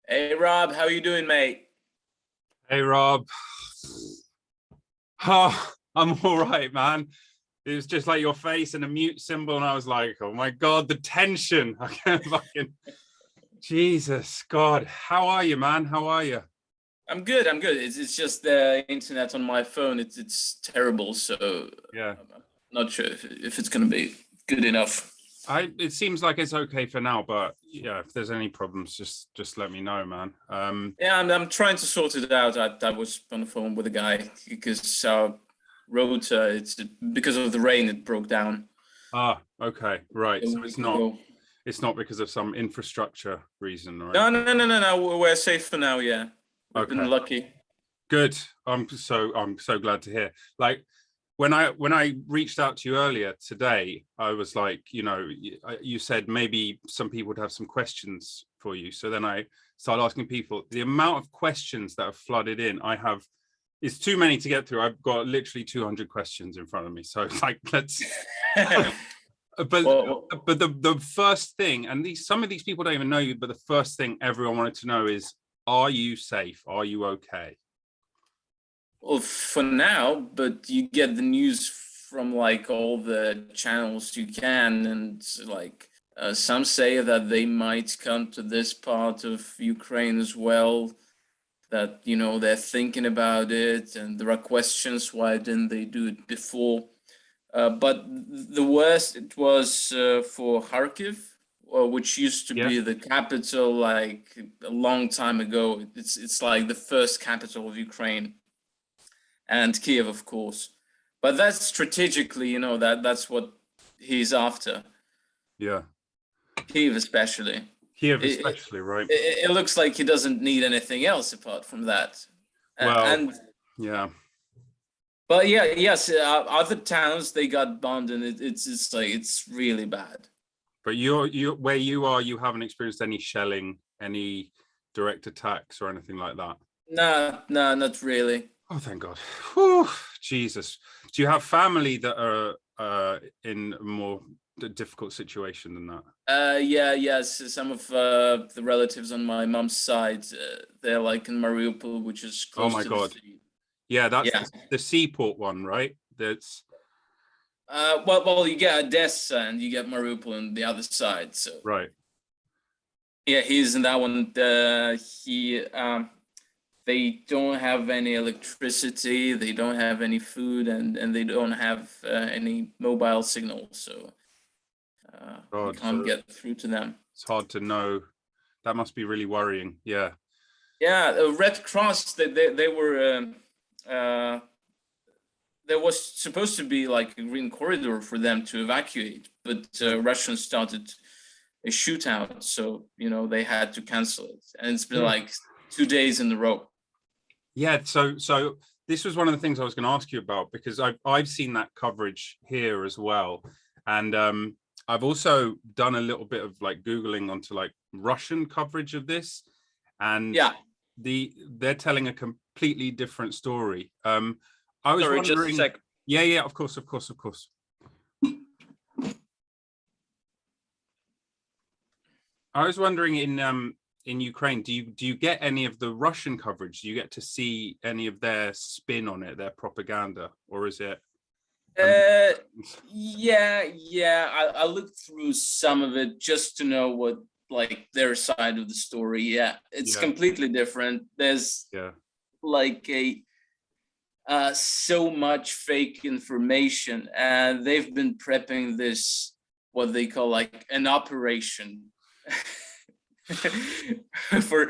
Hey Rob, how you doing, mate? Hey Rob, oh, I'm all right, man. It was just like your face and a mute symbol, and I was like, oh my God, the tension. I can't fucking Jesus God. How are you, man? How are you? I'm good. I'm good. It's just the internet on my phone. It's terrible. So Yeah. I'm not sure if it's gonna be good enough. It seems like it's okay for now, but yeah, if there's any problems, just let me know, man. Yeah, I'm trying to sort it out. I was on the phone with a guy because our road, it's because of the rain, it broke down Okay, right. a So week ago. it's not because of some infrastructure reason or No, anything. no, no, no, no, no. We're safe for now. Yeah, we've been Okay. lucky. Good. I'm so glad to hear. Like when I reached out to you earlier today, I was like, you said maybe some people would have some questions for you. So then I started asking people. The amount of questions that have flooded in, it's too many to get through. I've got literally 200 questions in front of me. So it's like let's but Well, the first thing, and some of these people don't even know you, but the first thing everyone wanted to know is, are you safe? Are you okay? Well, for now, but you get the news from like all the channels you can, and like some say that they might come to this part of Ukraine as well. That they're thinking about it, and there are questions why didn't they do it before? But the worst it was for Kharkiv, which used to Yeah. be the capital like a long time ago. It's like the first capital of Ukraine and Kiev, of course. But that's strategically, that's what he's after. Yeah. Kiev, especially. Kiev, It, it, especially, right? it looks like he doesn't need anything else apart from that. Well, And yeah. but yeah, yes, other towns they got bombed, and it's like it's really bad. But you where you are, you haven't experienced any shelling, any direct attacks or anything like that. Nah, nah, not really. Oh, thank God. Whew, Jesus. Do you have family that are in a more difficult situation than that? Yeah, yes. Some of the relatives on my mom's side, they're like in Mariupol, which is Oh close my to the God. sea. Yeah, that's Yeah. the seaport one, right? That's Well, you get Odessa and you get Mariupol on the other side. So right. yeah, he's in that one. They don't have any electricity, they don't have any food, and they don't have any mobile signal. So you God, can't so get through to them. it's hard to know. That must be really worrying. Yeah. Yeah, Red Cross. They were. Uh, there was supposed to be like a green corridor for them to evacuate, but Yeah. Russians started a shootout, so they had to cancel it, and it's been Yeah. like 2 days in a row. Yeah, so this was one of the things I was going to ask you about, because I've seen that coverage here as well, and I've also done a little bit of like Googling onto like Russian coverage of this, and Yeah. they're telling a completely different story. I was Sorry, just a wondering, sec. yeah, of course, of course, of course. I was wondering in Ukraine, do you get any of the Russian coverage? Do you get to see any of their spin on it, their propaganda, or is it? Uh, yeah. I looked through some of it just to know what like their side of the story. Yeah, it's Yeah, completely different. There's yeah, like a so much fake information, and they've been prepping this what they call like an operation for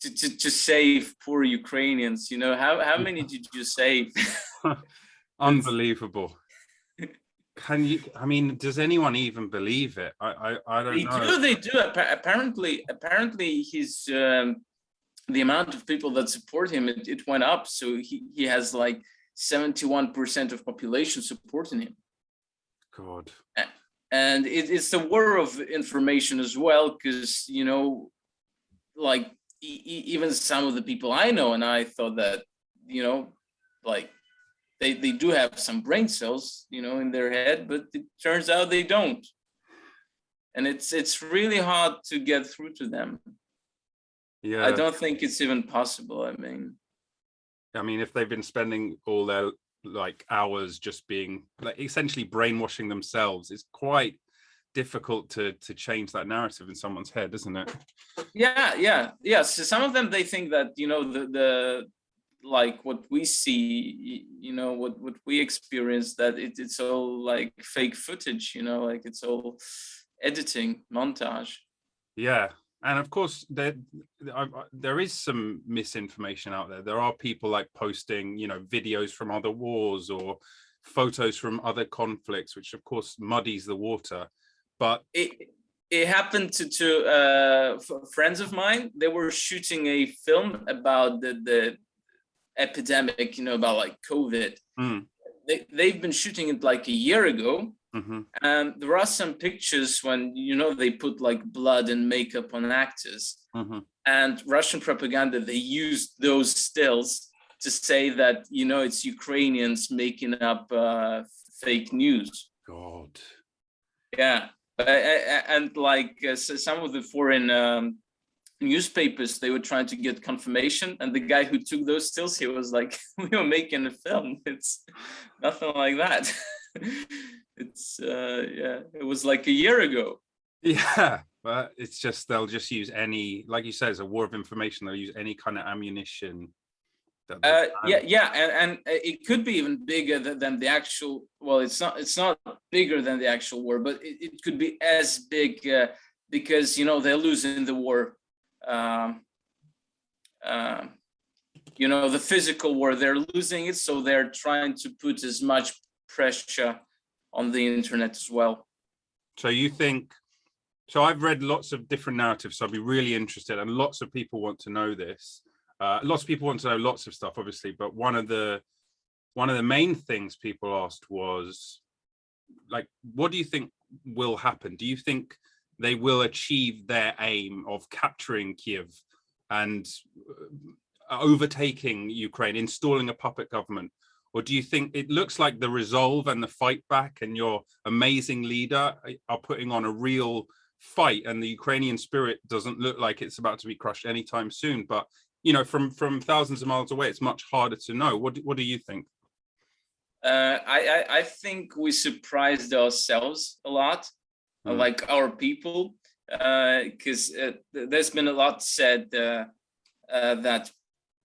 to save poor Ukrainians. How many did you save? It's, unbelievable. Can you? I mean, does anyone even believe it? I don't they know. do, they do. Apparently, his the amount of people that support him it went up. So he has like 71% of population supporting him. God. And it's the war of information as well, because like even some of the people I know and I thought that like they do have some brain cells in their head, but it turns out they don't, and it's really hard to get through to them. Yeah. I don't think it's even possible. I mean, if they've been spending all their like hours just being like essentially brainwashing themselves, it's quite difficult to change that narrative in someone's head, isn't it? Yeah. So some of them, they think that, the like what we see, what we experience, that it's all like fake footage, like it's all editing, montage. Yeah, and of course there is some misinformation out there. There are people like posting, videos from other wars or photos from other conflicts, which of course muddies the water. But it happened to friends of mine. They were shooting a film about the epidemic, about like COVID. They've been shooting it like a year ago. And there are some pictures when, they put like blood and makeup on actors. And Russian propaganda, they used those stills to say that, it's Ukrainians making up fake news. God. Yeah. And like so some of the foreign newspapers, they were trying to get confirmation, and the guy who took those stills, he was like, we were making a film, it's nothing like that. It's it was like a year ago. Yeah, but it's just, they'll just use any, like you said, it's a war of information. They'll use any kind of ammunition. And it could be even bigger than the actual, well, it's not bigger than the actual war, but it could be as big because they're losing the war. The physical war, they're losing it, so they're trying to put as much pressure on the internet as well. So you think, so I've read lots of different narratives, so I'd be really interested, and lots of people want to know this. Lots of people want to know lots of stuff, obviously, but one of the main things people asked was, like, what do you think will happen? Do you think they will achieve their aim of capturing Kiev and overtaking Ukraine, installing a puppet government? Or do you think it looks like the resolve and the fight back and your amazing leader are putting on a real fight, and the Ukrainian spirit doesn't look like it's about to be crushed anytime soon? But from thousands of miles away, it's much harder to know. What do you think? I think we surprised ourselves a lot, like our people, because there's been a lot said that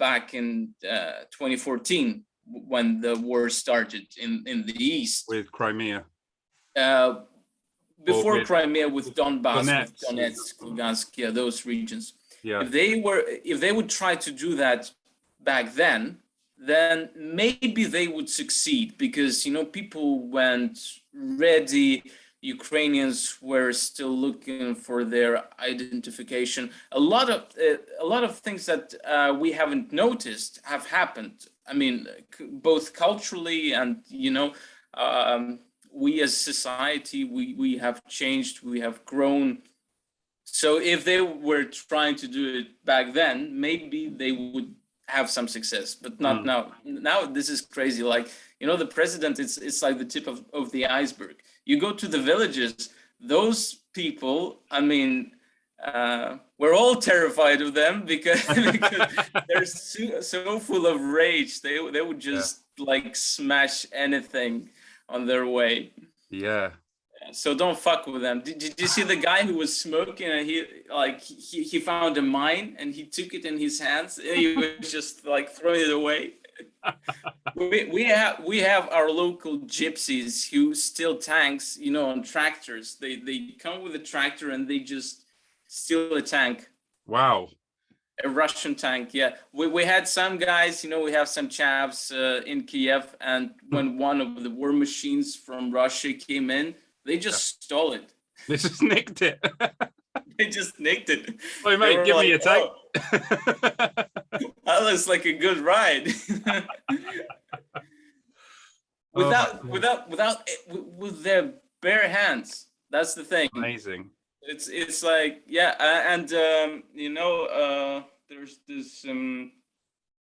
back in 2014, when the war started in the east with Crimea, before Crimea, with Donbass, with Donetsk, Lugansk, those regions. Yeah. If they would try to do that back then maybe they would succeed, because people went ready. Ukrainians were still looking for their identification. A lot of things that we haven't noticed have happened. I mean, both culturally and we as society, we have changed, we have grown. So if they were trying to do it back then, maybe they would have some success, but not now. Now this is crazy. Like, the president, it's like the tip of the iceberg. You go to the villages, those people, I mean, we're all terrified of them because they're so full of rage. They would just like smash anything on their way. Yeah. So don't fuck with them. Did you see the guy who was smoking, and he found a mine and he took it in his hands and he was just like throwing it away? we have our local gypsies who steal tanks, on tractors. They come with a tractor and they just steal a tank. Wow. A Russian tank, yeah. We had some guys, we have some chaps in Kiev, and when one of the war machines from Russia came in, they just stole it. They just nicked it. They just nicked it. Oh, mate, give me a tank. That looks like a good ride. With their bare hands. That's the thing. Amazing. It's like, and there's this in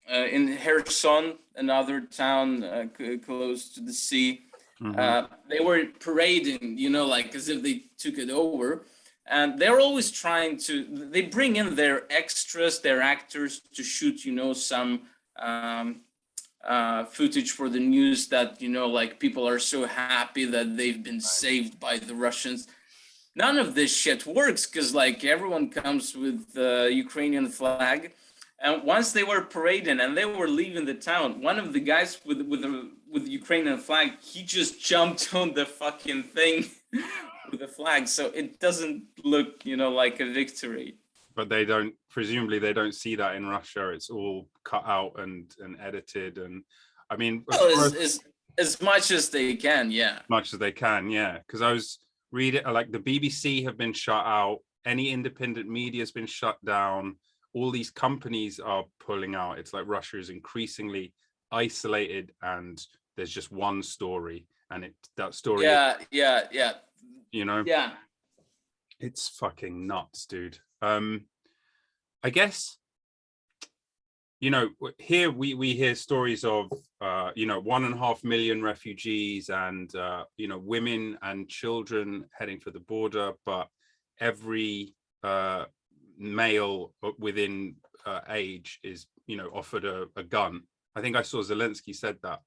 Kherson, another town close to the sea. They were parading, like as if they took it over, and they're always trying to. They bring in their extras, their actors to shoot, some footage for the news that like people are so happy that they've been saved by the Russians. None of this shit works because like everyone comes with the Ukrainian flag, and once they were parading and they were leaving the town, one of the guys with the Ukrainian flag, he just jumped on the fucking thing with the flag, so it doesn't look like a victory. But presumably they don't see that in Russia. It's all cut out and edited, and I mean, as much as they can, yeah. Much as they can, yeah. Because I was reading, like the BBC have been shut out, any independent media has been shut down, all these companies are pulling out. It's like Russia is increasingly isolated, and there's just one story, and that story. Yeah. Yeah. It's fucking nuts, dude. I guess here we hear stories of 1.5 million refugees and women and children heading for the border, but every male within age is offered a gun. I think I saw Zelensky said that.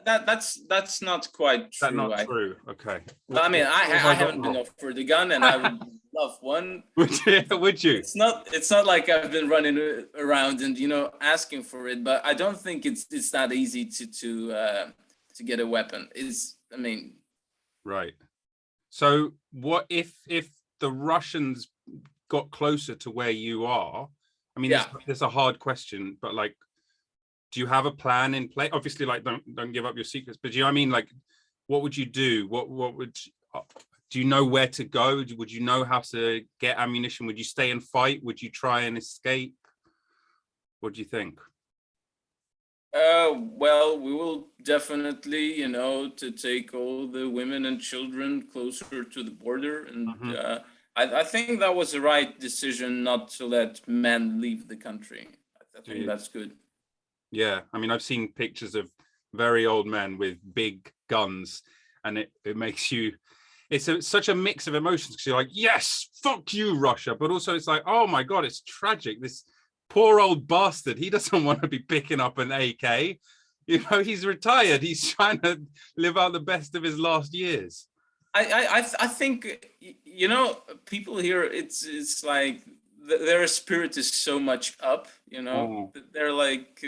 That's not quite true. That's not true. Okay. I mean, I haven't been offered a gun, and I would love one. Would you? It's not like I've been running around and asking for it, but I don't think it's that easy to get a weapon. Right. So what if the Russians got closer to where you are? I mean, there's a hard question, but like, do you have a plan in place? Obviously, like, don't give up your secrets, but do you know what I mean? Like, what would you do? What would do you know where to go? Would you know how to get ammunition? Would you stay and fight? Would you try and escape? What do you think? Well, we will definitely, to take all the women and children closer to the border. And I think that was the right decision not to let men leave the country. I think that's good. Yeah, I mean, I've seen pictures of very old men with big guns, and it makes you, it's such a mix of emotions, because you're like, yes, fuck you, Russia, but also it's like, oh my God, it's tragic. This poor old bastard, he doesn't want to be picking up an AK. He's retired. He's trying to live out the best of his last years. I think, people here, it's like, their spirit is so much up, they're like,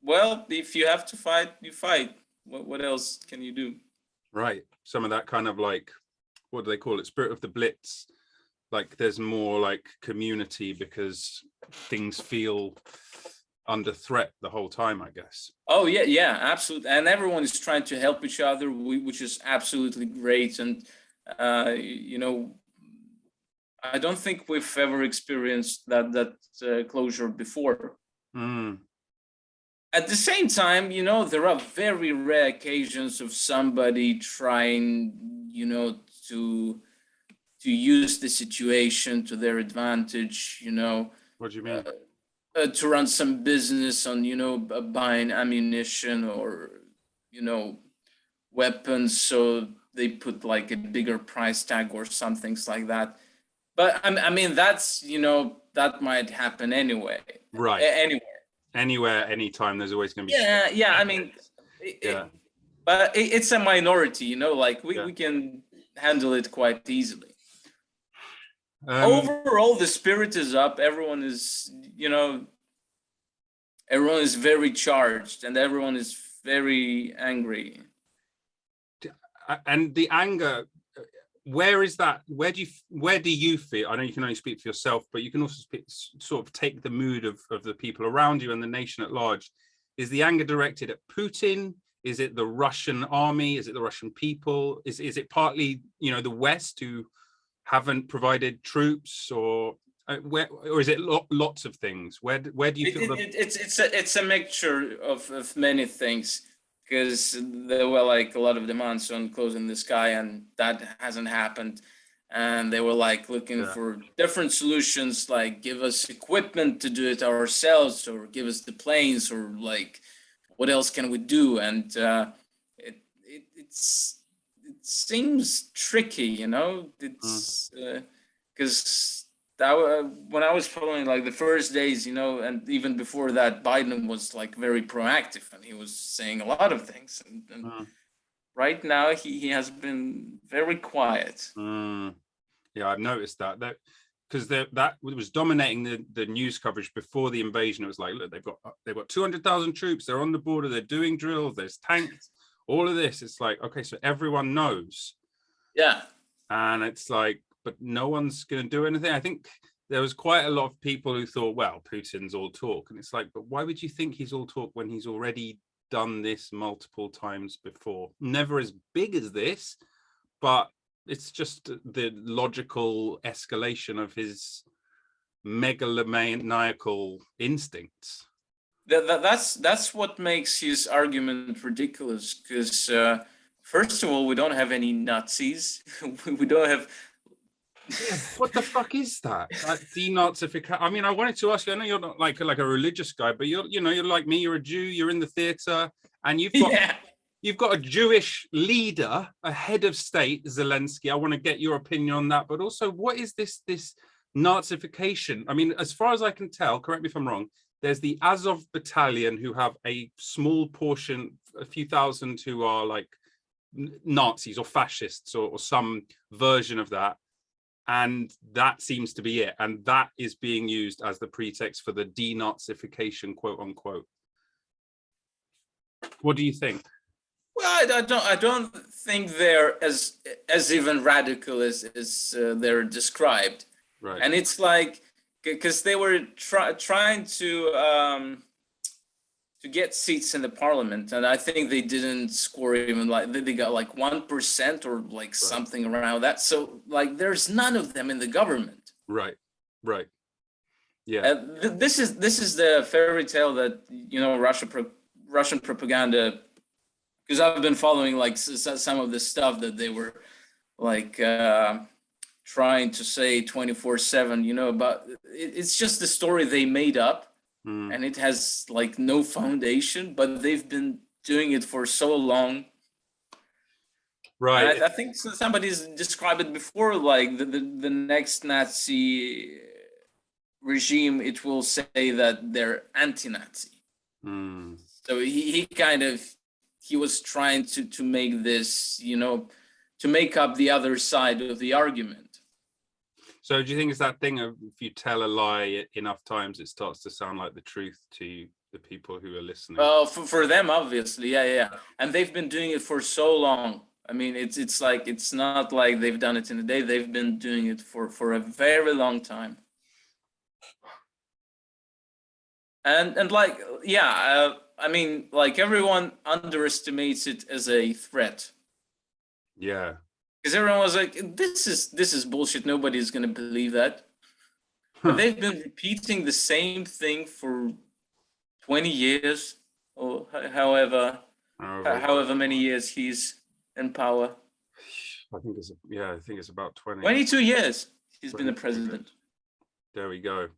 well, if you have to fight, you fight. What else can you do? Right. Some of that kind of like, what do they call it? Spirit of the Blitz. Like there's more like community because things feel under threat the whole time, I guess. Oh yeah, absolutely. And everyone is trying to help each other, which is absolutely great. And, I don't think we've ever experienced that closure before. At the same time, there are very rare occasions of somebody trying, to use the situation to their advantage, What do you mean? To run some business on, buying ammunition or, weapons. So they put like a bigger price tag or some things like that. But I mean, that's, that might happen anyway. Right. Anywhere, anytime, there's always going to be. Yeah. I mean, but it's a minority, like we can handle it quite easily. Overall, the spirit is up. Everyone is very charged and everyone is very angry. And the anger, where is that? Where do you feel? I know you can only speak for yourself, but you can also sort of take the mood of the people around you and the nation at large. Is the anger directed at Putin? Is it the Russian army? Is it the Russian people? Is it partly, the West who haven't provided troops, or is it lots of things? Where do you feel it's a mixture of many things. Because there were like a lot of demands on closing the sky, and that hasn't happened. And they were like looking for different solutions, like give us equipment to do it ourselves, or give us the planes, or like what else can we do? And it's seems tricky, you know. It's because when I was following like the first days, you know, and even before that, Biden was like very proactive and he was saying a lot of things. And right now, he has been very quiet. Yeah, I've noticed that because that was dominating the news coverage before the invasion. It was like, look, they've got 200,000 troops. They're on the border. They're doing drills. There's tanks. All of this. It's like, okay, so everyone knows. Yeah. And it's like, but no one's going to do anything. I think there was quite a lot of people who thought, well, Putin's all talk. And it's like, but why would you think he's all talk when he's already done this multiple times before? Never as big as this, but it's just the logical escalation of his megalomaniacal instincts. That's what makes his argument ridiculous, because first of all, we don't have any Nazis. We don't have. Yeah, what the fuck is that? Denazification. I mean, I wanted to ask you. I know you're not like a religious guy, but you're like me. You're a Jew. You're in the theater, and you've got a Jewish leader, a head of state, Zelensky. I want to get your opinion on that. But also, what is this Nazification? I mean, as far as I can tell, correct me if I'm wrong, there's the Azov battalion who have a small portion, a few thousand who are like Nazis or fascists or some version of that. And that seems to be it. And that is being used as the pretext for the denazification, quote unquote. What do you think? Well, I don't think they're as even radical as they're described. Right. And it's like, because they were trying to get seats in the parliament, and I think they didn't score even like they got like 1% or like something around that. So like, there's none of them in the government. Right. Yeah. This is the fairy tale that, you know, Russian propaganda. Because I've been following like some of the stuff that they were like trying to say 24/7, you know, but it's just the story they made up, and it has like no foundation, but they've been doing it for so long. Right. And I think somebody's described it before, like the next Nazi regime, it will say that they're anti-Nazi. So he was trying to make this, you know, to make up the other side of the argument. So do you think it's that thing of, if you tell a lie enough times, it starts to sound like the truth to the people who are listening? Well, for them, obviously, yeah. And they've been doing it for so long. I mean, it's like, it's not like they've done it in a day. They've been doing it for a very long time. And like, yeah, I mean, like, everyone underestimates it as a threat. Yeah. Because everyone was like, this is bullshit. Nobody's going to believe that. But they've been repeating the same thing for 20 years, or however many years he's in power. I think it's about 20. 22 years he's been the president. There we go.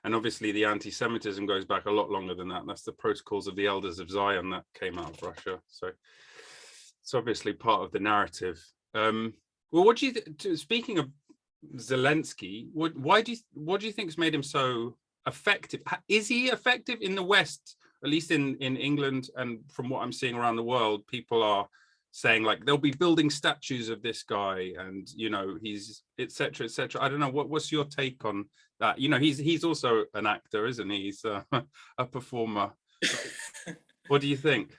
And obviously the anti-Semitism goes back a lot longer than that. That's the Protocols of the Elders of Zion that came out of Russia. So it's obviously part of the narrative. Well, what do you speaking of Zelensky, what do you think has made him so effective? Is he effective in the West, at least in England, and from what I'm seeing around the world? People are saying like they'll be building statues of this guy, and you know, he's etc. I don't know, what's your take on that? You know, he's also an actor, isn't he? He's a performer. What do you think?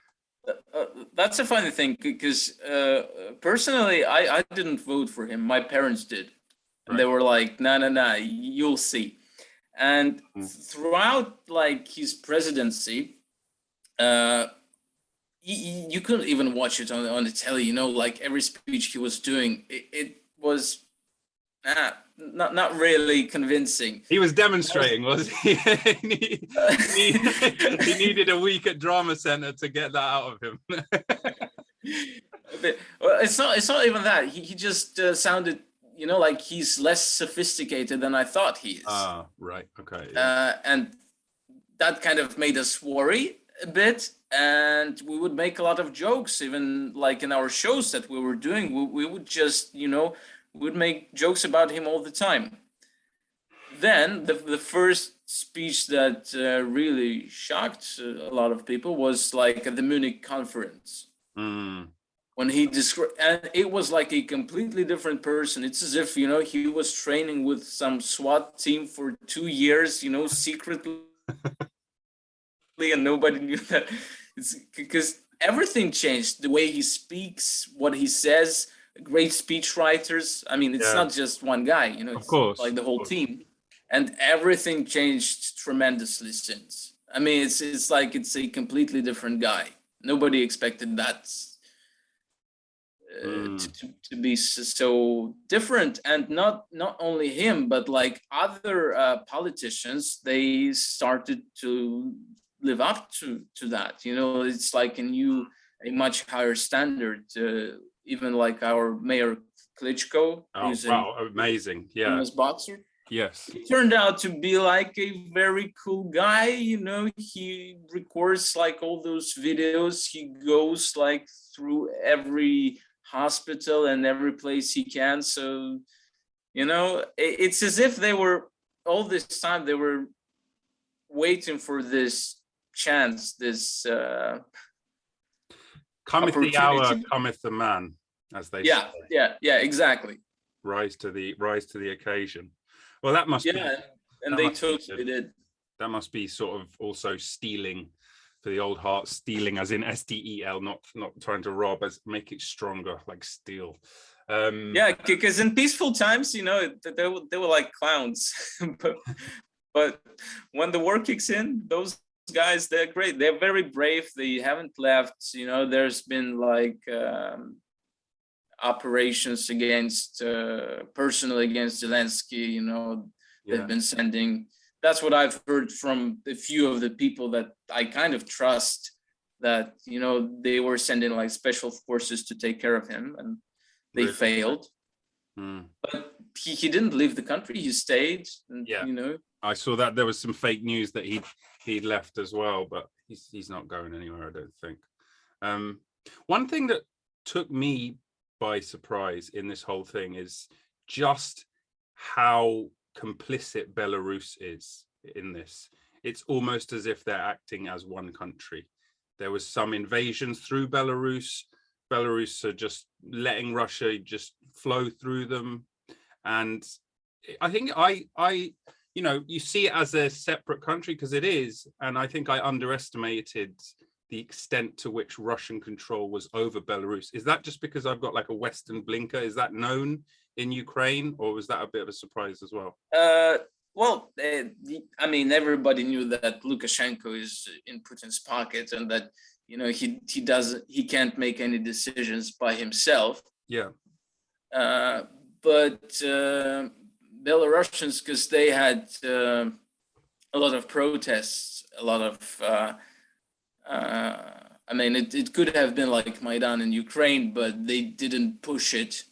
That's a funny thing, because personally, I didn't vote for him. My parents did. And they were like, no, you'll see. And throughout like his presidency, you couldn't even watch it on the telly, you know, like every speech he was doing, it was not really convincing. He was demonstrating, was he? He needed a week at Drama Center to get that out of him. Well, it's not even that. He just sounded, you know, like he's less sophisticated than I thought he is. Right. Okay. Yeah. And that kind of made us worry a bit. and we would make a lot of jokes, even like in our shows that we were doing. We would just, we would make jokes about him all the time. Then the first speech that really shocked a lot of people was like at the Munich conference. When he described, and it was like a completely different person. It's as if, he was training with some SWAT team for 2 years, secretly, and nobody knew that. It's because everything changed. The way he speaks, what he says, great speech writers. I mean, it's not just one guy, Of course, like the whole team. And everything changed tremendously since. I mean, it's like it's a completely different guy. Nobody expected that to be so different. And not only him, but like other politicians, they started to live up to that. It's like a much higher standard. Even like our mayor Klitschko, who's amazing, famous boxer. Yes. He turned out to be like a very cool guy, he records like all those videos. He goes like through every hospital and every place he can. So, it's as if they were, all this time, they were waiting for this chance, this cometh the hour, cometh the man, as they say. Yeah, exactly. Rise to the occasion. Well, that must be, and they totally did. That must be sort of also stealing for the old heart, stealing as in STEL, not trying to rob, as make it stronger, like steal. Because in peaceful times, they were like clowns, but when the war kicks in, those guys, they're great. They're very brave. They haven't left. There's been like operations against personally against Zelensky. They've been sending. That's what I've heard from a few of the people that I kind of trust, that they were sending like special forces to take care of him, and they failed. But he didn't leave the country. He stayed. And, I saw that there was some fake news that he'd left as well, but he's not going anywhere, I don't think. One thing that took me by surprise in this whole thing is just how complicit Belarus is in this. It's almost as if they're acting as one country. There was some invasions through Belarus. Belarus are just letting Russia just flow through them. And I think you see it as a separate country, because it is. And I think I underestimated the extent to which Russian control was over Belarus. Is that just because I've got like a Western blinker? Is that known in Ukraine, or was that a bit of a surprise as well? I mean, everybody knew that Lukashenko is in Putin's pocket, and that he can't make any decisions by himself. But Belarusians, because they had a lot of protests, a lot of it could have been like Maidan in Ukraine, but they didn't push it.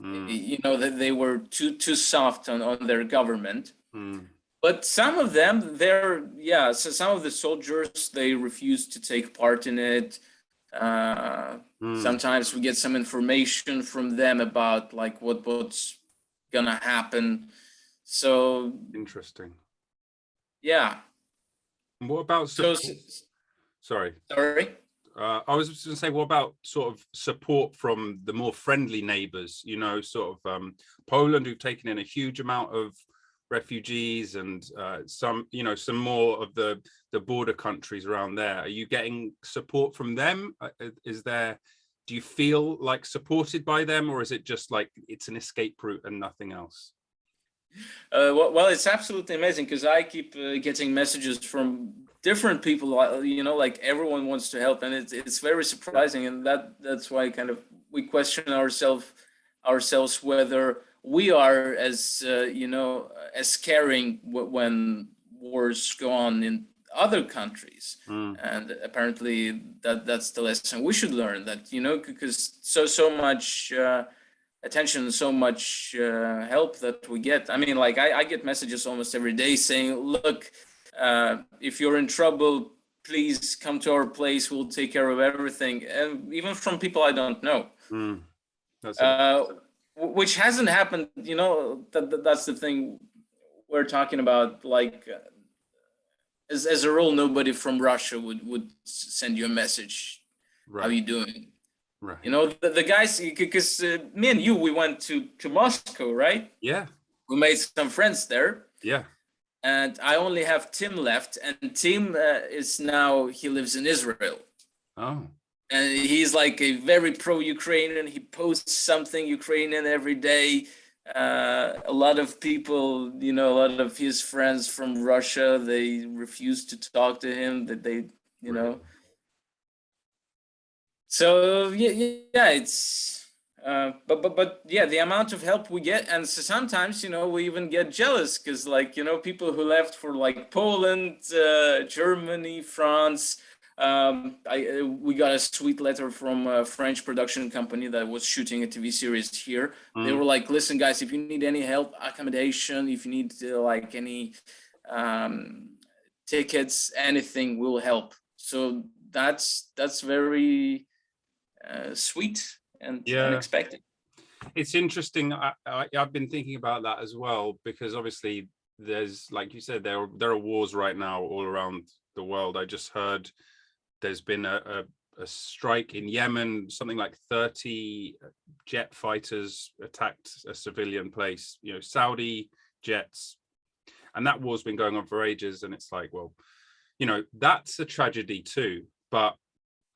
That they were too soft on their government. But some of them, so some of the soldiers, they refused to take part in it. Sometimes we get some information from them about like what's gonna happen. So interesting. Yeah. And what about Sorry. I was just going to say, what about sort of support from the more friendly neighbors, Poland, who've taken in a huge amount of refugees, and some more of the border countries around there? Are you getting support from them? Do you feel like supported by them, or is it just like it's an escape route and nothing else? Well, it's absolutely amazing, because I keep getting messages from different people, like everyone wants to help, and it's very surprising, and that's why kind of we question ourselves whether we are as as caring when wars go on in other countries. And apparently that's the lesson we should learn, that because so much attention, so much help that we get. I mean, like I get messages almost every day saying, look, if you're in trouble, please come to our place, we'll take care of everything. And even from people I don't know. That's which hasn't happened, you know, that's the thing we're talking about. Like, as a rule, nobody from Russia would send you a message. right. How you doing? Right. You know, the guys, because me and you, we went to Moscow, right? Yeah. We made some friends there. Yeah. And I only have Tim left, and Tim he lives in Israel. Oh. And he's like a very pro-Ukrainian. He posts something Ukrainian every day. A lot of people, you know, a lot of his friends from Russia, they refuse to talk to him. That they, you know. So yeah, it's. But yeah, the amount of help we get, and so sometimes, you know, we even get jealous because, like, you know, people who left for like Poland, Germany, France. We got a sweet letter from a French production company that was shooting a TV series here. They were like, listen, guys, if you need any help, accommodation, if you need like any tickets, anything, we'll help. So that's very sweet and unexpected. It's interesting. I've been thinking about that as well, because obviously there's, like you said, there are wars right now all around the world. I just heard there's been a strike in Yemen. Something like 30 jet fighters attacked a civilian place, you know, Saudi jets. And that war's been going on for ages. And it's like, well, you know, that's a tragedy too. But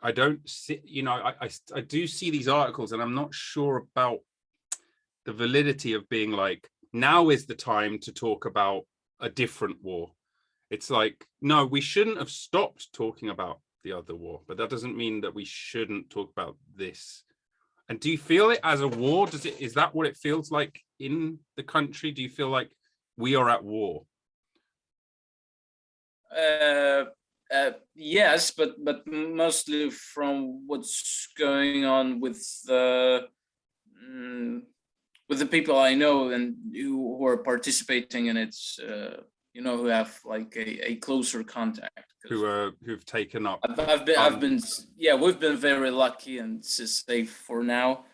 I don't see, you know, I do see these articles, and I'm not sure about the validity of being like, now is the time to talk about a different war. It's like, no, we shouldn't have stopped talking about the other war, but that doesn't mean that we shouldn't talk about this. And do you feel it as a war? Is that what it feels like in the country? Do you feel like we are at war? Yes, but mostly from what's going on with the people I know and who are participating in it. You know, who have like a closer contact. Who've taken up. We've been very lucky and safe for now.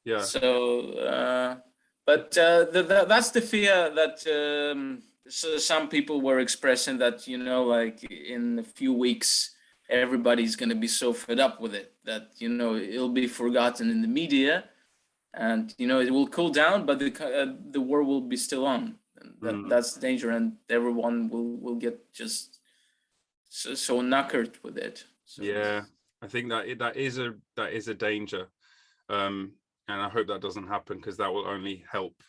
Yeah. So, but that's the fear that some people were expressing, that, you know, like in a few weeks, everybody's going to be so fed up with it that, you know, it'll be forgotten in the media, and, you know, it will cool down, but the war will be still on. That's the danger, and everyone will get just so knackered with it. So. Yeah, I think that is a danger, and I hope that doesn't happen, because that will only help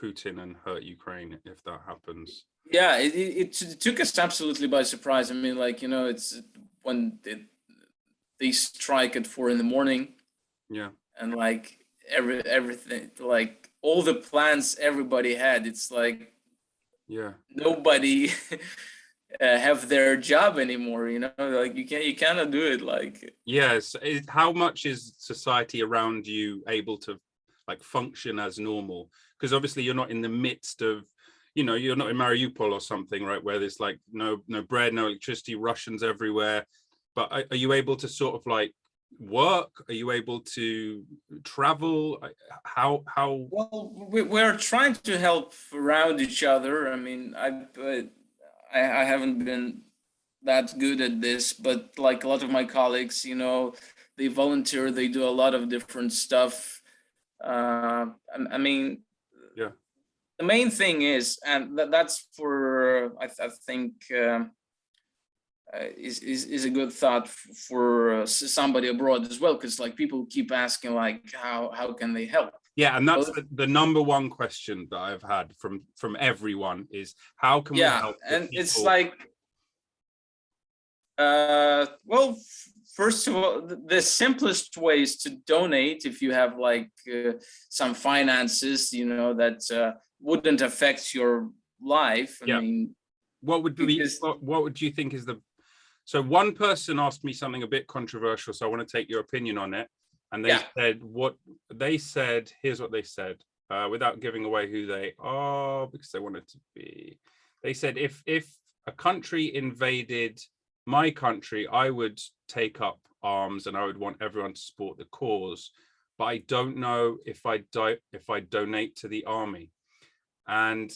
Putin and hurt Ukraine if that happens. Yeah, it took us absolutely by surprise. I mean, like, you know, it's when they strike at 4 a.m. Yeah, and like everything, like all the plans everybody had, it's like, yeah, nobody have their job anymore, you know, like you cannot do it. Like, yes. How much is society around you able to like function as normal? Because obviously you're not in the midst of, you know, you're not in Mariupol or something, right, where there's like no bread, no electricity, Russians everywhere. But are you able to sort of like work? Are you able to travel? How well, we're trying to help around each other. I mean, I haven't been that good at this, but like a lot of my colleagues, you know, they volunteer, they do a lot of different stuff. I mean, yeah, the main thing is, and that's for I think is a good thought for somebody abroad as well, because like people keep asking like how can they help. Yeah, and that's the number one question that I've had from everyone is, how can we help? And it's like, well, first of all, the simplest way is to donate if you have like some finances, you know, that wouldn't affect your life. I mean, what would you think is the? So one person asked me something a bit controversial, so I want to take your opinion on it. And they said, here's what they said, without giving away who they are, because they wanted to be. They said if a country invaded my country, I would take up arms and I would want everyone to support the cause, but I don't know if I donate to the army and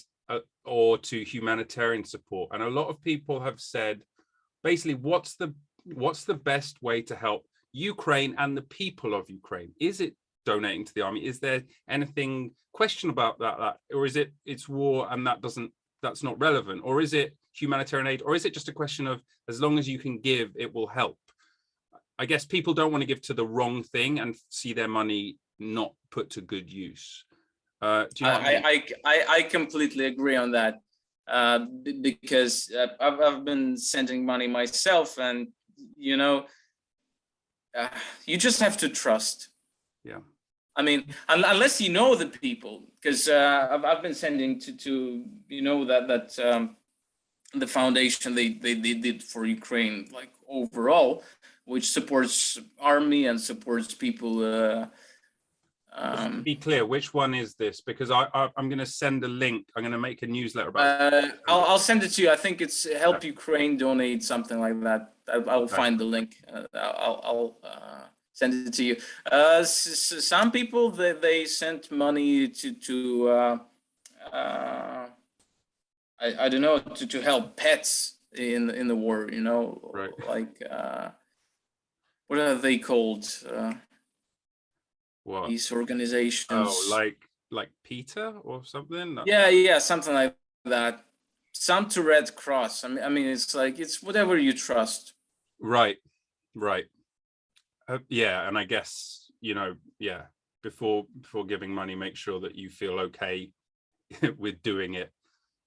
or to humanitarian support. And a lot of people have said, basically, what's the best way to help Ukraine and the people of Ukraine? Is it donating to the army? Is there anything question about that, or is it's war and that's not relevant? Or is it humanitarian aid? Or is it just a question of, as long as you can give, it will help? I guess people don't want to give to the wrong thing and see their money not put to good use. Do you know what I mean? I completely agree on that, because I've been sending money myself, and you know, you just have to trust. Yeah. I mean, unless you know the people, because I've been sending to you know that the foundation they did for Ukraine, like overall, which supports army and supports people. Just to be clear, which one is this? Because I'm going to send a link. I'm going to make a newsletter about it. I'll send it to you. I think it's Help Ukraine Donate, something like that. I'll find the link. I'll send it to you. Some people they sent money to I don't know, to help pets in the war. You know, right? Like what are they called? What? These organizations? Oh, like PETA or something? Yeah, something like that. Some to Red Cross. I mean, it's like, it's whatever you trust. Right. Yeah, and I guess, you know, yeah, before giving money, make sure that you feel okay with doing it.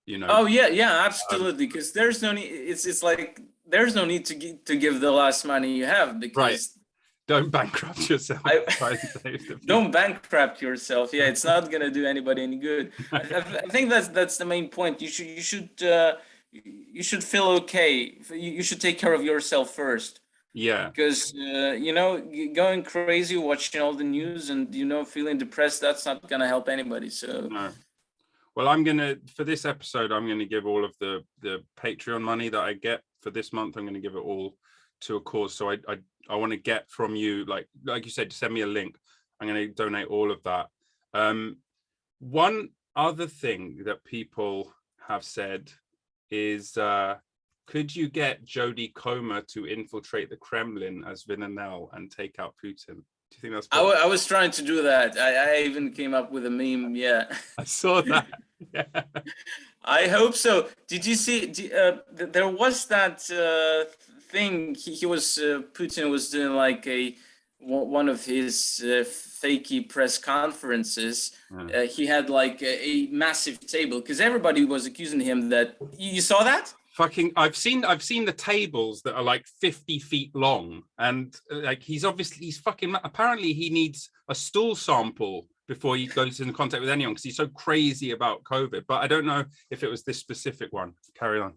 You know. Oh yeah, absolutely. Because there's no need. It's like there's no need to give the last money you have, because. Right. Don't bankrupt yourself. Don't bankrupt yourself. Yeah, it's not gonna do anybody any good. I think that's the main point. You should feel okay. You should take care of yourself first. Yeah. Because you know, going crazy watching all the news and feeling depressed, that's not gonna help anybody. So. No. Well, for this episode, I'm gonna give all of the Patreon money that I get for this month. I'm gonna give it all to a cause. So I want to get from you, like you said, send me a link. I'm going to donate all of that. One other thing that people have said is, could you get Jodie Comer to infiltrate the Kremlin as Villanelle and take out Putin? Do you think that's possible? I was trying to do that. I even came up with a meme. Yeah, I saw that. Yeah. I hope so. Did you see? There was that thing. He was Putin was doing like one of his fakey press conferences. He had like a massive table, because everybody was accusing him that. You saw that? Fucking, I've seen the tables that are like 50 feet long, and like he's fucking, apparently he needs a stool sample before he goes in contact with anyone, because he's so crazy about COVID. But I don't know if it was this specific one. Carry on.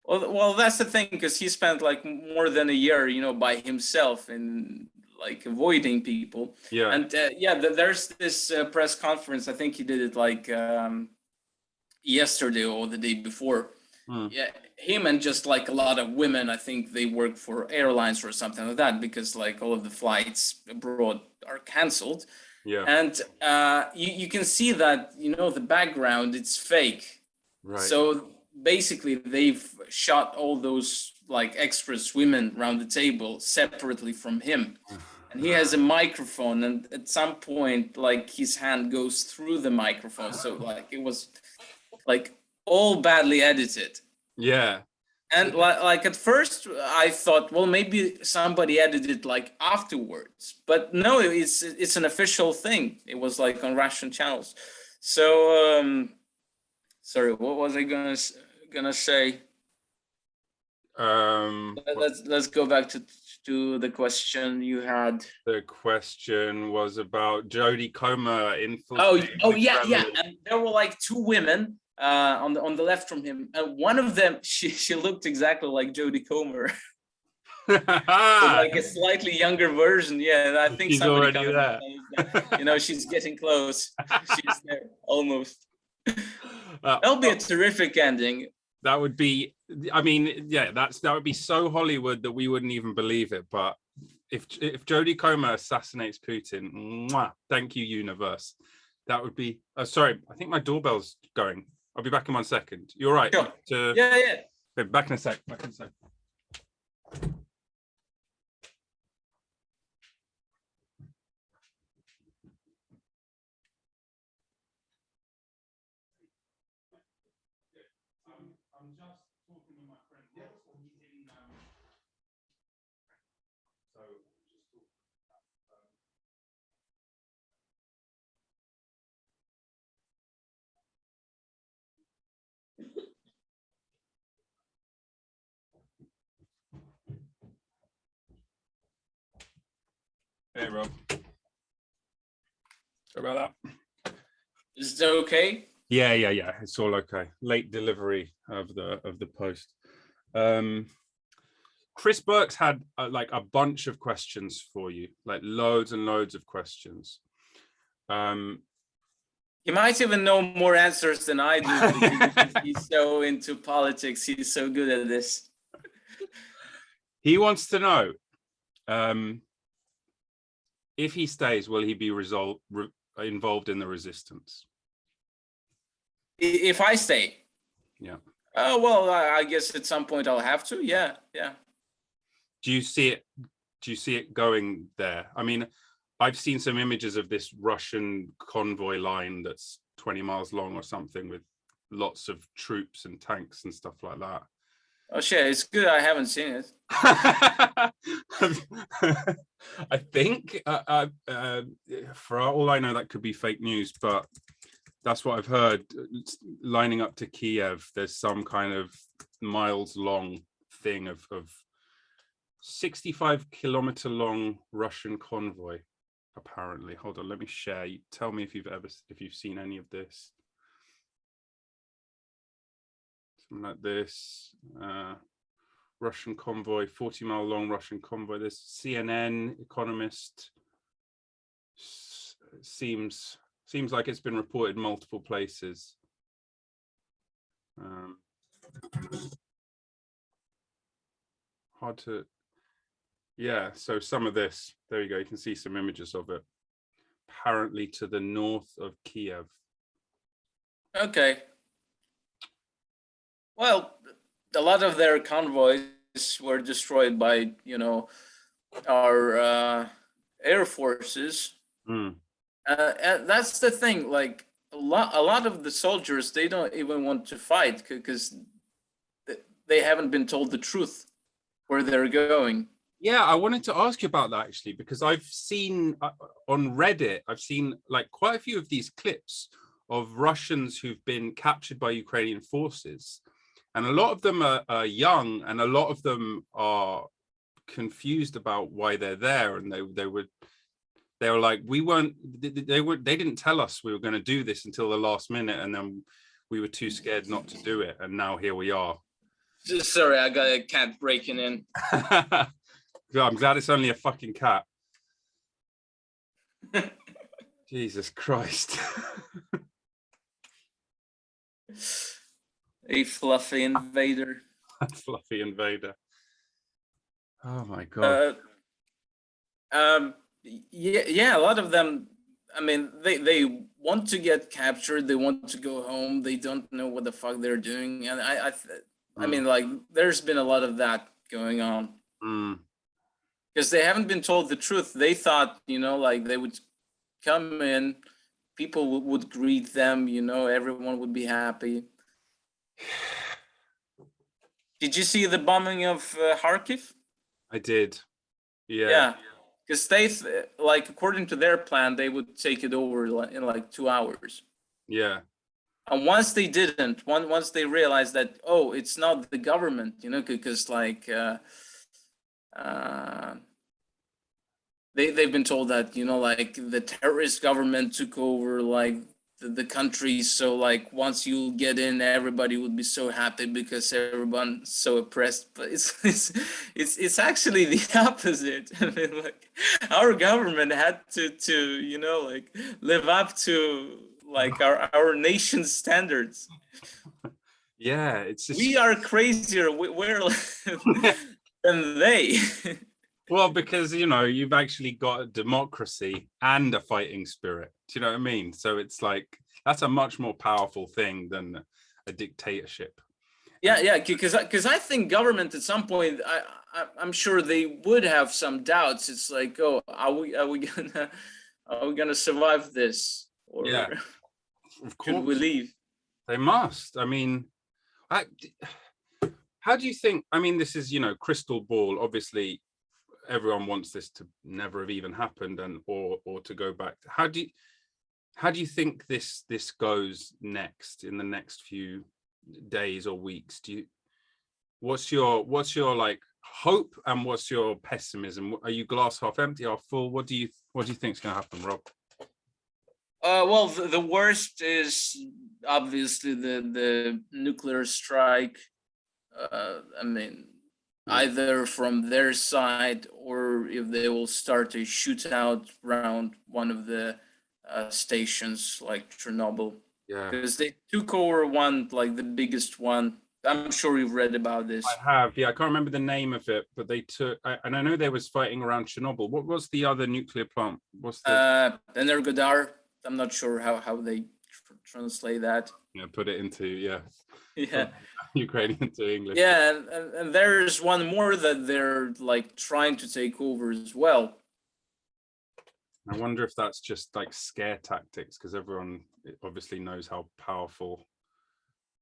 Well, that's the thing, because he spent like more than a year, by himself and like avoiding people. Yeah. And there's this press conference. I think he did it like yesterday or the day before. Yeah, him and just like a lot of women. I think they work for airlines or something like that, because like all of the flights abroad are canceled. Yeah. And you can see that, the background, it's fake. Right. So basically they've shot all those like extras women around the table separately from him. And he has a microphone, and at some point like his hand goes through the microphone. So like it was like all badly edited. Yeah. And like at first I thought, well, maybe somebody edited like afterwards, but no, it's an official thing. It was like on Russian channels. So sorry, what was I gonna say? Let's go back to the question you had. The question was about Jodie Comer infiltrating. Oh yeah. And there were like two women on the left from him, and one of them, she looked exactly like Jodie Comer. Like a slightly younger version. Yeah, and I think she's already there. She's getting close. She's there almost. That'll be a terrific ending. That would be I mean, yeah, that would be so Hollywood that we wouldn't even believe it. But if Jodie Comer assassinates Putin, mwah, thank you, universe. That would be. Sorry, I think my doorbell's going. I'll be back in 1 second. You're right. Sure. Yeah. Okay, back in a sec. I'm just talking with my friend. He's in. So just Hey, Rob. Sorry about that. Is that okay? Yeah. It's all okay. Late delivery of the post. Chris Burke's had like a bunch of questions for you, like loads and loads of questions. He might even know more answers than I do because he's so into politics. He's so good at this. He wants to know if he stays, will he be involved in the resistance? If I stay? Yeah. Oh, well, I guess at some point I'll have to. Yeah. Do you see it going there? I mean, I've seen some images of this Russian convoy line that's 20 miles long or something with lots of troops and tanks and stuff like that. Oh shit, it's good I haven't seen it. I think, for all I know, that could be fake news, but that's what I've heard. Lining up to Kiev, there's some kind of miles long thing of 65-kilometer long Russian convoy, apparently. Hold on, let me share. You tell me if you've seen any of this. Something like this. Russian convoy, 40-mile long Russian convoy. There's CNN, Economist. Seems like it's been reported multiple places. Hard to. Yeah, so some of this, there you go, you can see some images of it. Apparently to the north of Kiev. Okay. Well, a lot of their convoys were destroyed by, our air forces. Mm. And that's the thing, like a lot of the soldiers, they don't even want to fight because they haven't been told the truth where they're going. Yeah, I wanted to ask you about that actually, because I've seen on Reddit, I've seen like quite a few of these clips of Russians who've been captured by Ukrainian forces. And a lot of them are young, and a lot of them are confused about why they're there. And they were like, they didn't tell us we were going to do this until the last minute, and then we were too scared not to do it. And now here we are. Sorry, I got a cat breaking in. I'm glad it's only a fucking cat. Jesus Christ. A fluffy invader. Fluffy invader. Oh my God. Yeah, a lot of them, I mean, they want to get captured, they want to go home, they don't know what the fuck they're doing. And I mean, like, there's been a lot of that going on. Because they haven't been told the truth. They thought, like they would come in, people would greet them, everyone would be happy. Did you see the bombing of Kharkiv? I did. Yeah. Because they, like, according to their plan, they would take it over in like 2 hours. Yeah. And once they didn't, once they realized that, oh, it's not the government, because like they've been told that, like the terrorist government took over like the country. So like once you get in, everybody would be so happy because everyone's so oppressed. But it's actually the opposite. I mean, like our government had to like live up to like our nation's standards. Yeah, it's just We are crazier. We're than they. well, because you've actually got a democracy and a fighting spirit. Do you know what I mean? So it's like that's a much more powerful thing than a dictatorship. Yeah, because I think government at some point, I'm sure they would have some doubts. It's like, oh, are we gonna survive this, or Yeah, of should we course leave? they must. I mean, how do you think? I mean, this is crystal ball. Obviously, everyone wants this to never have even happened, and or to go back. How do you think this goes next in the next few days or weeks? What's your like hope, and what's your pessimism? Are you glass half empty, half full? What do you think is going to happen, Rob? Well, the worst is obviously the nuclear strike. I mean, either from their side, or if they will start a shootout around one of the stations like Chernobyl. Yeah, Because they took over one, like the biggest one. I'm sure you've read about this. I have. Yeah, I can't remember the name of it, but they took. And I know they was fighting around Chernobyl. What was the other nuclear plant? What's the Energodar. I'm not sure how they translate that. put it into Yeah. Ukrainian to English. Yeah, and there's one more that they're like trying to take over as well. I wonder if that's just like scare tactics, because everyone obviously knows how powerful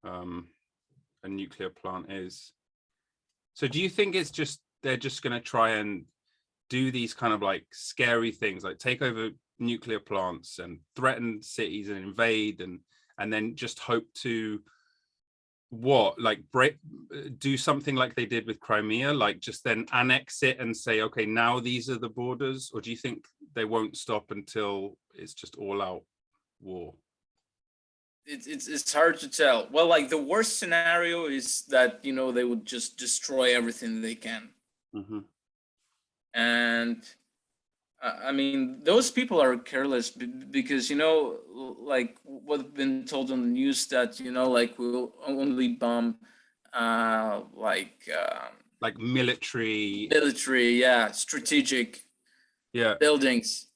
a nuclear plant is. So do you think it's just they're just going to try and do these kind of like scary things, like take over nuclear plants and threaten cities and invade, and then just hope to do something like they did with Crimea, like just then annex it and say, okay, now these are the borders? Or do you think they won't stop until it's just all out war? It's hard to tell. Well, like the worst scenario is that they would just destroy everything they can. Mm-hmm. And I mean, those people are careless because like what's been told on the news that like we'll only bomb like military, yeah, strategic buildings.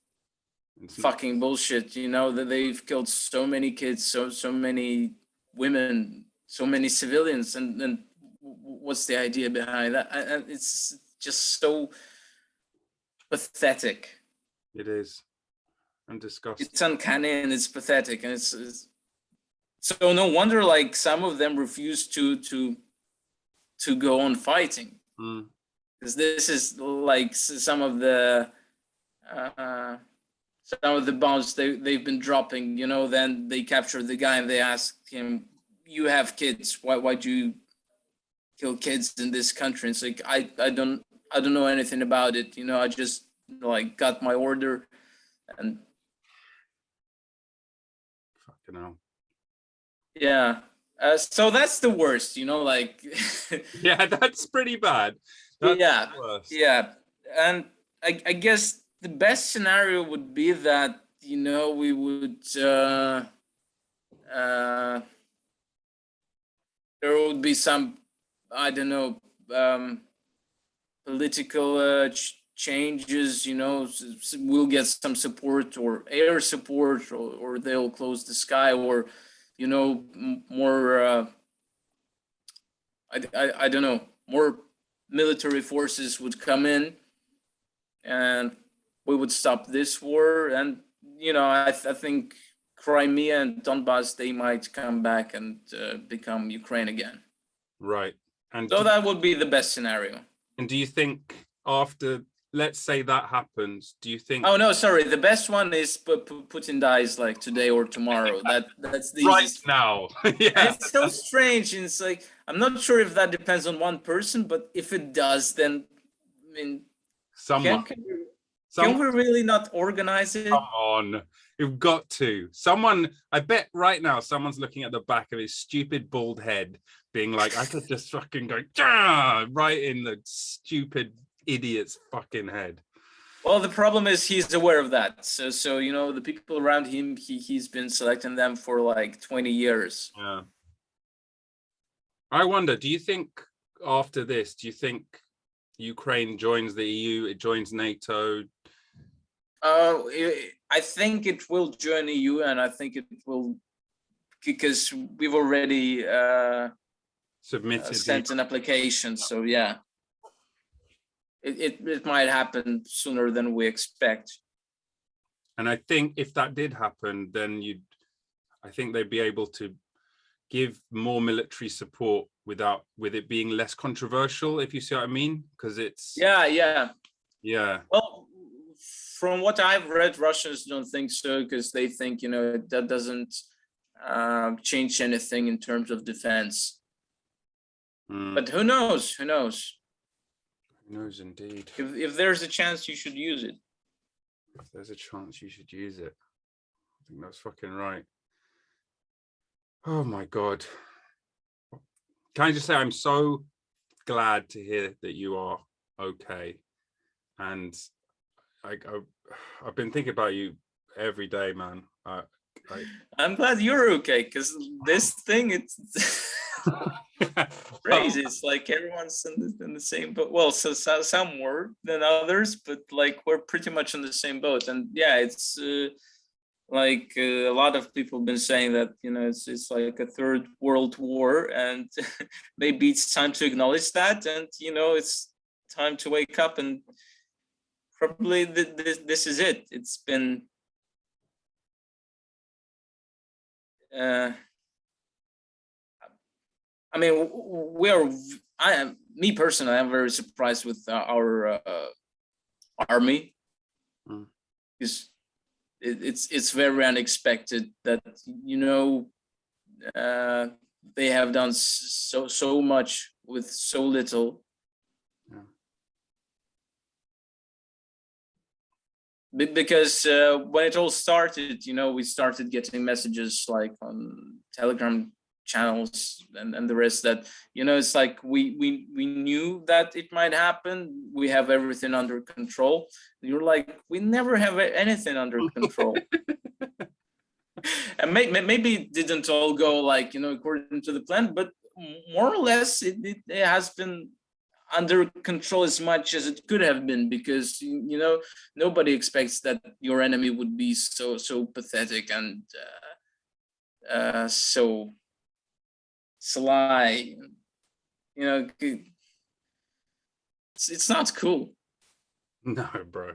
Fucking bullshit. That they've killed so many kids, so many women, so many civilians, and what's the idea behind that? And it's just so pathetic. It is, and disgusting. It's uncanny and it's pathetic, and it's so no wonder like some of them refuse to go on fighting, because this is like some of the bombs they've been dropping. Then they capture the guy and they ask him, "You have kids? Why do you kill kids in this country?" And it's like I don't know anything about it. I just like got my order. And fucking hell. Yeah. So that's the worst, like yeah, that's pretty bad. That's yeah. Yeah. And I guess the best scenario would be that, we would there would be some, I don't know, political changes, we'll get some support or air support, or they'll close the sky, or more I don't know, more military forces would come in and we would stop this war. And I think Crimea and Donbass, they might come back and become Ukraine again. Right. And so that would be the best scenario. And do you think after, let's say that happens, do you think... Oh, no, sorry. The best one is Putin dies like today or tomorrow. That's the right easiest. Now. Yeah. And it's so strange. And it's like, I'm not sure if that depends on one person, but if it does, then, I mean, someone. Can we really not organize it? Come on. You've got to. Someone, I bet right now, someone's looking at the back of his stupid bald head, being like, I could just fucking go right in the stupid idiot's fucking head. Well, the problem is he's aware of that. So the people around him, he's been selecting them for like 20 years. Yeah. I wonder, do you think after this, do you think Ukraine joins the EU, it joins NATO? I think it will join EU, and I think it will, because we've already Submitted sent an application. So yeah, it might happen sooner than we expect. And I think if that did happen, then I think they'd be able to give more military support with it being less controversial, if you see what I mean, because it's yeah. Well, from what I've read, Russians don't think so, because they think, that doesn't change anything in terms of defense. But who knows? Who knows indeed. If there's a chance, you should use it. If there's a chance, you should use it. I think that's fucking right. Oh my God. Can I just say, I'm so glad to hear that you are okay. And I've been thinking about you every day, man. I'm glad you're okay, because this thing, it's crazy. It's like everyone's in the same boat. Well, so some more than others, but like we're pretty much in the same boat. And yeah, it's like a lot of people have been saying that, it's like a third world war, and maybe it's time to acknowledge that, and it's time to wake up, and probably this is it. It's been I mean, me personally, I'm very surprised with our army, because it's very unexpected that they have done so much with so little. Because when it all started, we started getting messages like on Telegram channels and the rest, that it's like we knew that it might happen. We have everything under control. You're like, we never have anything under control. And maybe it didn't all go like according to the plan, but more or less it has been under control as much as it could have been, because nobody expects that your enemy would be so pathetic and so sly. It's not cool. No, bro.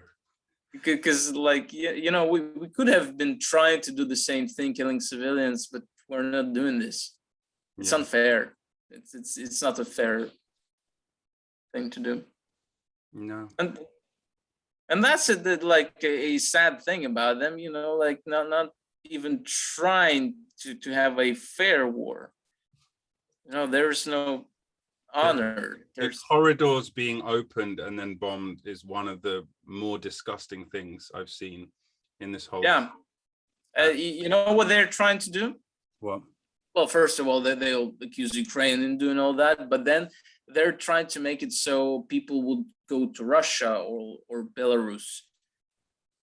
Because like we could have been trying to do the same thing, killing civilians, but we're not doing this. It's unfair. It's not a fair thing to do. No. And that's like a sad thing about them, like not even trying to have a fair war. There's no honor. The corridors being opened and then bombed is one of the more disgusting things I've seen in this whole. Yeah. You know what they're trying to do? What? Well, first of all, they'll accuse Ukraine in doing all that, but then they're trying to make it so people would go to Russia or Belarus.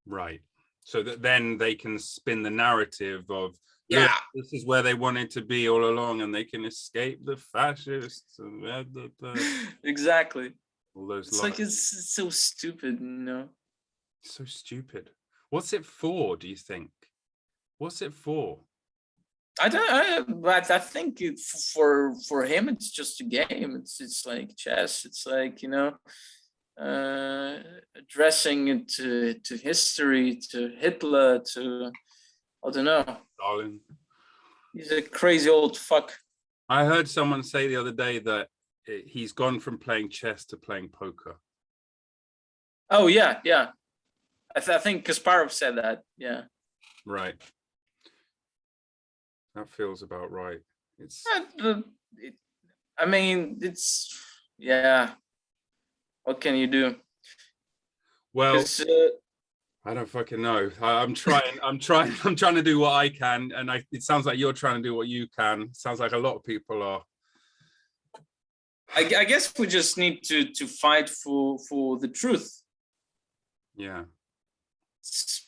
Right. So that then they can spin the narrative of, yeah, this is where they wanted to be all along, and they can escape the fascists. And exactly. All those it's lies. Like it's so stupid, So stupid. What's it for, do you think? What's it for? But I think for him it's just a game. It's like chess. It's like addressing it to history, to Hitler, to I don't know. Stalin. He's a crazy old fuck. I heard someone say the other day that he's gone from playing chess to playing poker. Oh yeah. I think Kasparov said that. Yeah. Right. That feels about right. It's. I mean, it's yeah. What can you do? Well, I don't fucking know. I'm trying. I'm trying to do what I can, and it sounds like you're trying to do what you can. It sounds like a lot of people are. I guess we just need to fight for the truth. Yeah.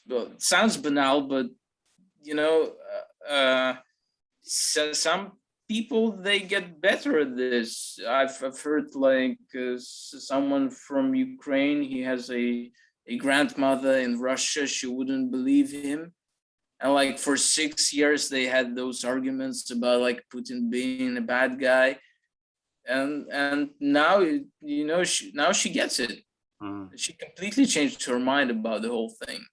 It sounds banal, but so some people, they get better at this. I've heard like someone from Ukraine, he has a grandmother in Russia, she wouldn't believe him. And like for 6 years, they had those arguments about like Putin being a bad guy. And now, you know, now she gets it. She completely changed her mind about the whole thing.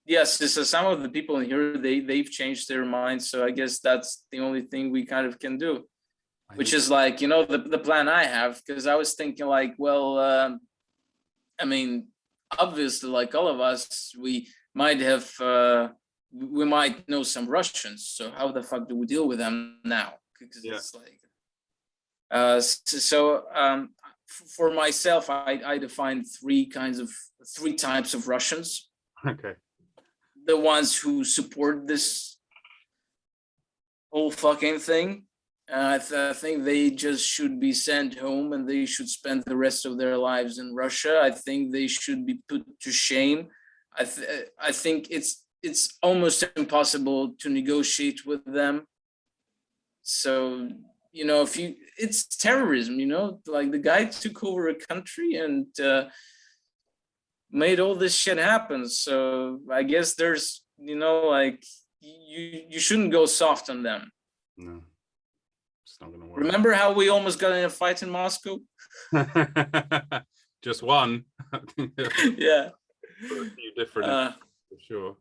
Yes, so some of the people in here, they've changed their minds. So I guess that's the only thing we kind of can do, which is like, you know, the plan I have, because I was thinking like, well, I mean, obviously, like all of us, we might know some Russians. So how the fuck do we deal with them now? Because it's like, for myself, I define three types of Russians. Okay. The ones who support this whole fucking thing. I think they just should be sent home and they should spend the rest of their lives in Russia. I think they should be put to shame. I think it's almost impossible to negotiate with them. So, you know, it's terrorism, you know, like the guy took over a country and made all this shit happen. So I guess there's, you know, like you shouldn't go soft on them. No. Not gonna work. Remember how we almost got in a fight in Moscow? Just one. Yeah. A few different, for sure.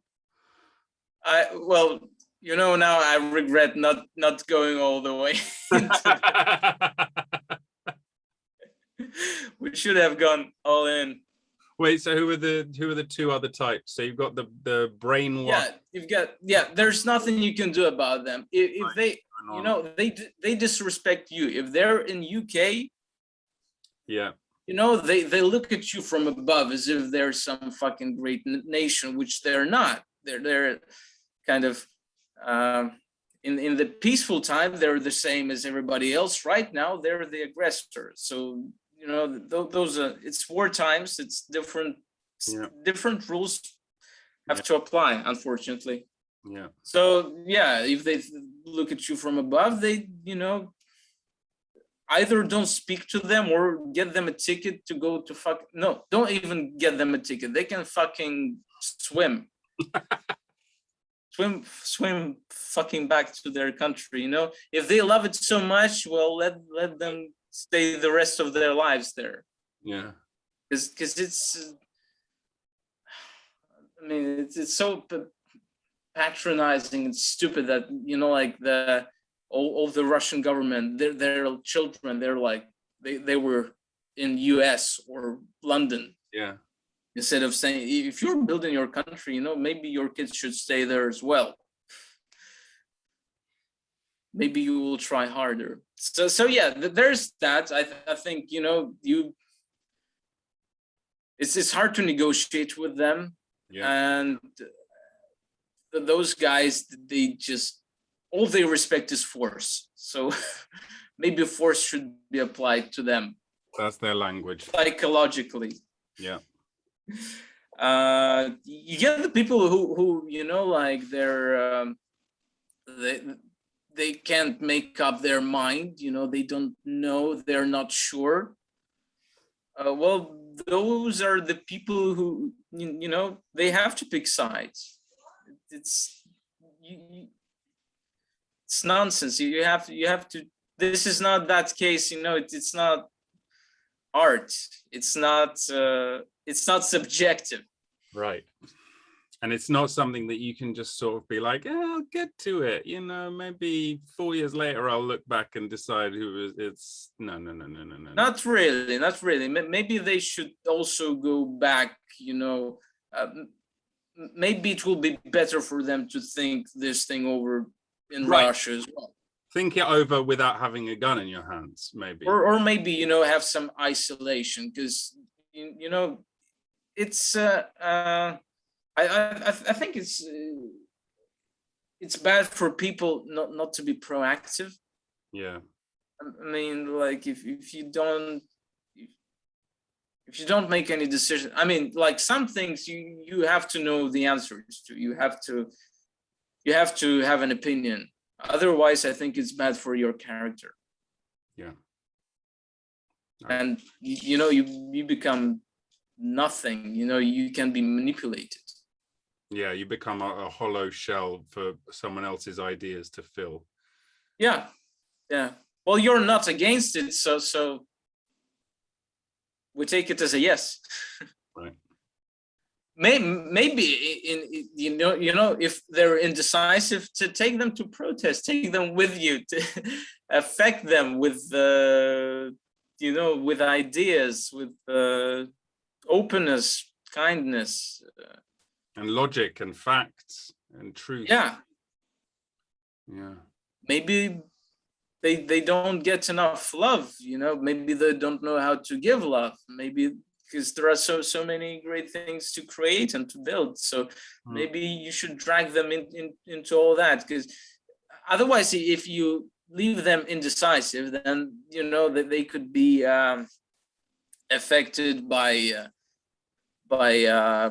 Well, you know, now I regret not going all the way. We should have gone all in. Wait, so who are the two other types? So you've got the brainwash. Yeah, there's nothing you can do about them. If they, you know, they disrespect you. If they're in UK, yeah, you know, they look at you from above as if they're some fucking great nation, which they're not. They're kind of in the peaceful time, they're the same as everybody else. Right now, they're the aggressor. So, you know, those are, it's war times. It's different. Different rules have to apply, unfortunately. Yeah. So yeah, if they look at you from above, they, you know, either don't speak to them or get them a ticket to go to no, don't even get them a ticket. They can fucking swim. swim fucking back to their country, you know. If they love it so much, well, let them stay the rest of their lives there. Yeah. Because it's, I mean, it's so patronizing and stupid that, you know, like all the Russian government, their children, they're like they were in US or London. Yeah. Instead of saying, if you're building your country, you know, maybe your kids should stay there as well. Maybe you will try harder. So yeah, there's that. I think, you know, it's hard to negotiate with them. Yeah. And those guys, they just, all they respect is force. So maybe force should be applied to them. That's their language. Psychologically. Yeah. You get the people who you know, like they can't make up their mind, you know, they don't know, they're not sure. Well, those are the people who, you know, they have to pick sides. It's nonsense. You have to, this is not that case, you know, it's not art. It's not subjective. Right. And it's not something that you can just sort of be like, I'll get to it. You know, maybe 4 years later, I'll look back and decide who it's. No. Not really. Maybe they should also go back, you know, maybe it will be better for them to think this thing over in Russia as well. Think it over without having a gun in your hands, maybe. Or maybe, you know, have some isolation, because, you know, it's I think it's bad for people not to be proactive. Yeah. I mean, like if you don't, if you don't make any decision, I mean, like some things you have to know the answers to. You have to have an opinion. Otherwise, I think it's bad for your character. Yeah. And you become nothing. You can be manipulated. Yeah, you become a hollow shell for someone else's ideas to fill. Yeah. Well, you're not against it, so we take it as a yes. Right. Maybe if they're indecisive, to take them to protest, take them with you, to affect them with with ideas, with openness, kindness, and logic and facts and truth. Yeah. Maybe they don't get enough love, maybe they don't know how to give love, maybe because there are so many great things to create and to build. So maybe you should drag them into all that, because otherwise, if you leave them indecisive, then that they could be affected by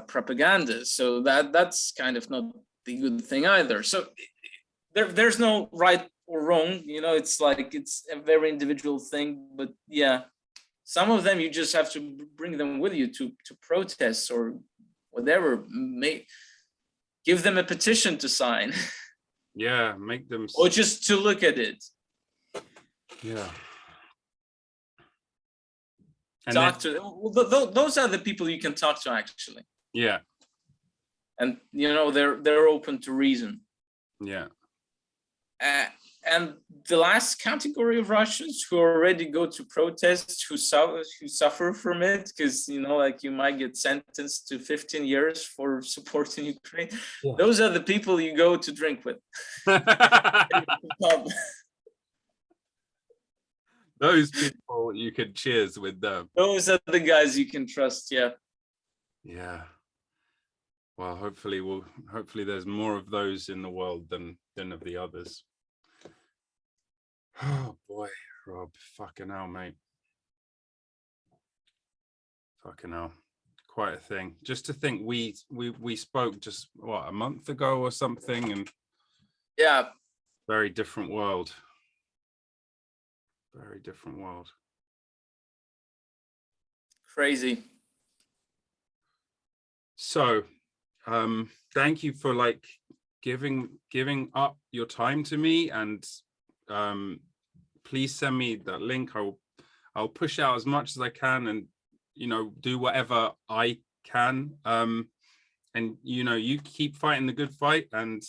propaganda. So that's kind of not the good thing either. So there's no right or wrong, it's like it's a very individual thing. But yeah, some of them you just have to bring them with you to protest or whatever. Give them a petition to sign. Yeah, make them, or just to look at it. Yeah. And talk to those are the people you can talk to, actually. Yeah. And they're open to reason. Yeah. And the last category of Russians who already go to protest, who suffer from it, because you might get sentenced to 15 years for supporting Ukraine. Yeah. Those are the people you go to drink with. Those people you can cheers with them. Those are the guys you can trust. Yeah. Yeah. Well, hopefully there's more of those in the world than of the others. Oh boy, Rob, fucking hell, mate. Fucking hell. Quite a thing. Just to think we spoke just a month ago or something, and yeah, very different world. Very different world. Crazy. So, thank you for giving up your time to me, and please send me that link. I'll push out as much as I can, and do whatever I can. And you keep fighting the good fight, and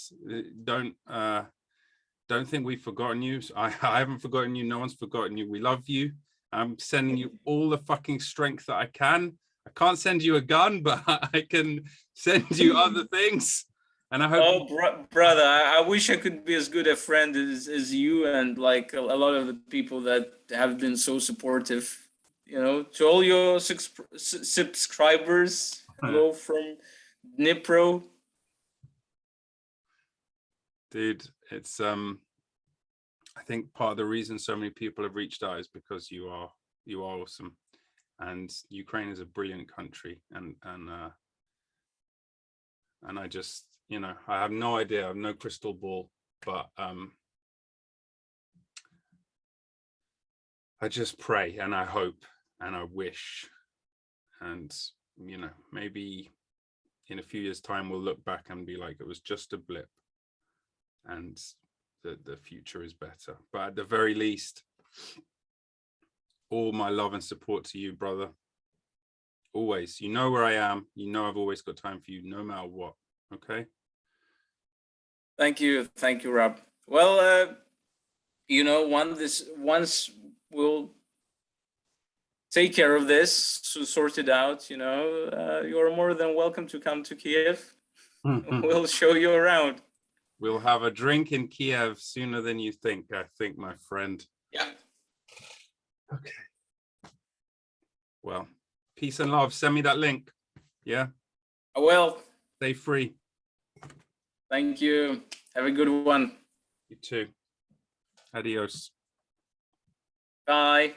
don't think we've forgotten you. I haven't forgotten you. No one's forgotten you. We love you. I'm sending you all the fucking strength that I can. I can't send you a gun, but I can send you other things. And I hope. Oh, brother, I wish I could be as good a friend as you, and like a lot of the people that have been so supportive. To all your subscribers, hello from Dnipro. Dude, it's I think part of the reason so many people have reached out is because you are awesome, and Ukraine is a brilliant country, and I just I have no idea, I have no crystal ball, but I just pray and I hope and I wish, and maybe in a few years' time we'll look back and be like, it was just a blip, and the future is better. But at the very least, all my love and support to you, brother. Always. You know where I am. I've always got time for you, no matter what. Okay. Thank you, Rob. Well, once we'll take care of this, to sort it out. You're more than welcome to come to Kiev. We'll show you around. We'll have a drink in Kiev sooner than you think, I think, my friend. Yeah. Okay. Well, peace and love. Send me that link. Yeah? I will. Stay free. Thank you. Have a good one. You too. Adios. Bye.